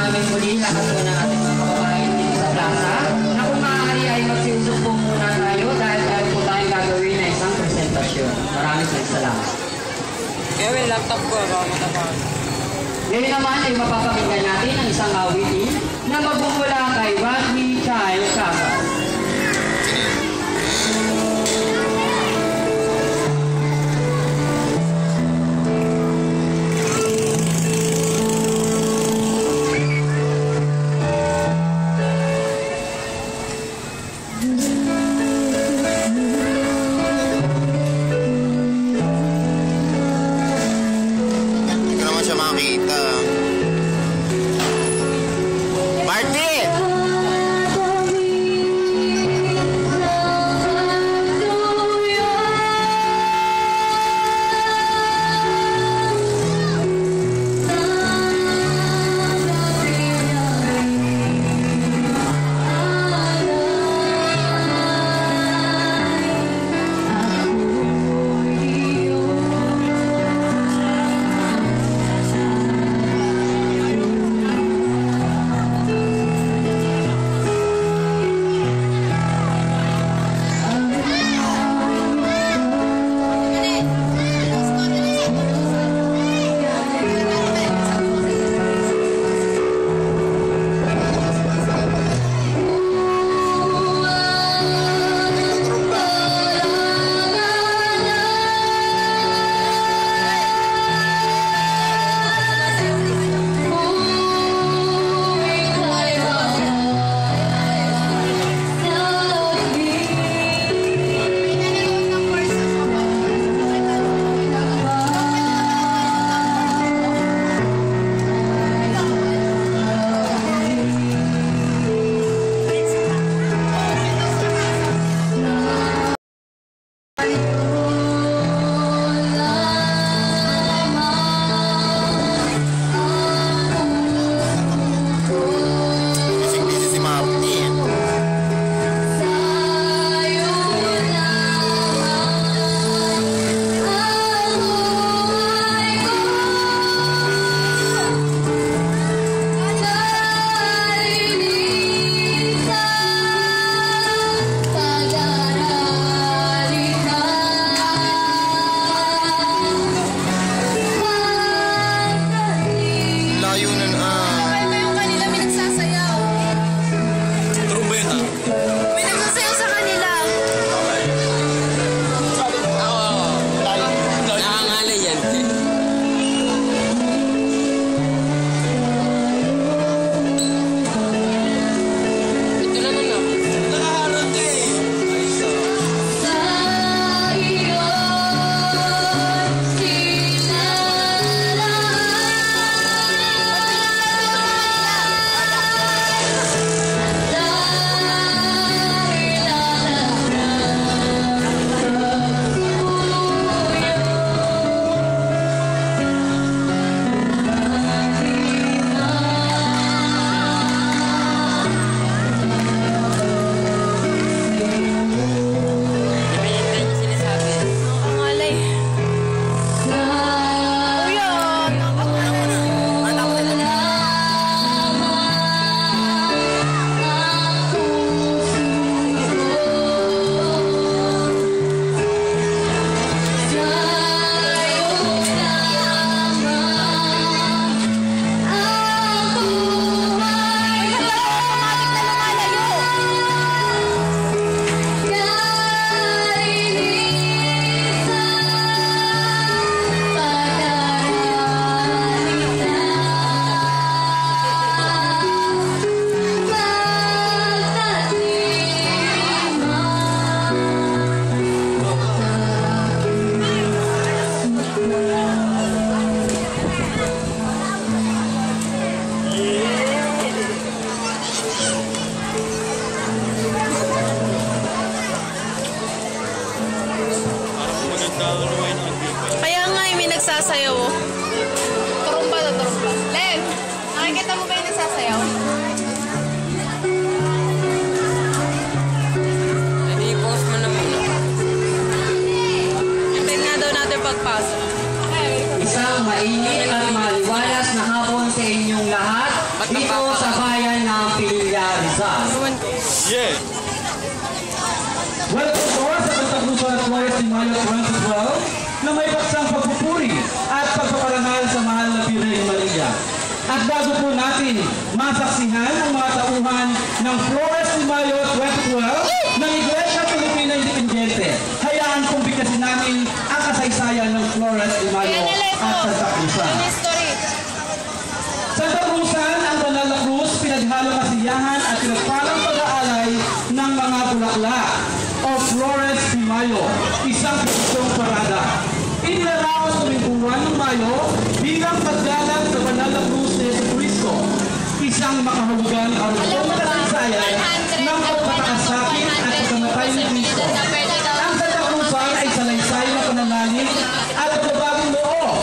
namin muli lahat po ng ating mga kababayan dito sa plaza na kung maaari ay magsiusap po muna tayo dahil meron po tayong gagawin na isang presentasyon. Maraming salamat. Kaya yung laptop ko, baka matapang. Ngayon naman ay mapapakinggan natin ang isang awitin na magmumula kay Rodney Chai Casas. nagsasayaw. Turumba na turumba. Len, nakikita mo ba yung nagsasayaw? Hindi, post mo na muna. Hintayin nga daw natin pagpasok. Isang mainit at maliwalas na hapon sa inyong lahat. dito sa bayan ng Pilya, Rizal. Welcome po sa Santa Cruz at Flores de Mayo 2012 na may paksang pagpupuri at pagpaparangal sa mahal na Birhen Maria. At bago po natin masaksihan ang mga tauhan ng Flores de Mayo 2012 ng Iglesia Pilipina Independiente, hayaan pong bigkasin namin ang kasaysayan ng Flores de Mayo at Santa Cruzan. History. Santa Cruzan, ang banal na krus, pinaghalong kasiyahan at pinagpalang pag-aalay ng mga bulaklak o Flores de Mayo, isang pisong parada. Inilaraos tuwing buwan ng Mayo bilang pagdalag sa banal na krus ni Jesucristo, isang makahulugang arugong kasaysayan ng pagpapakasakit at pagkamatay ni Cristo. Ang Santa Cruzan ay salaysay na pananalig at pagbabagong loob.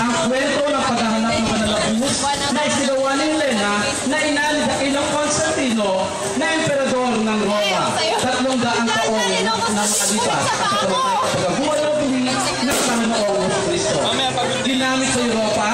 Ang kwento ng paghahanap ng banal na krus na isigawa ni Elena na ina ni Dakilang Constantino na emperador ng Roma, 300 taong ng makalipas at sa pagkabuhay ng pili ng Panginoong Kristo. Ginamit sa Europa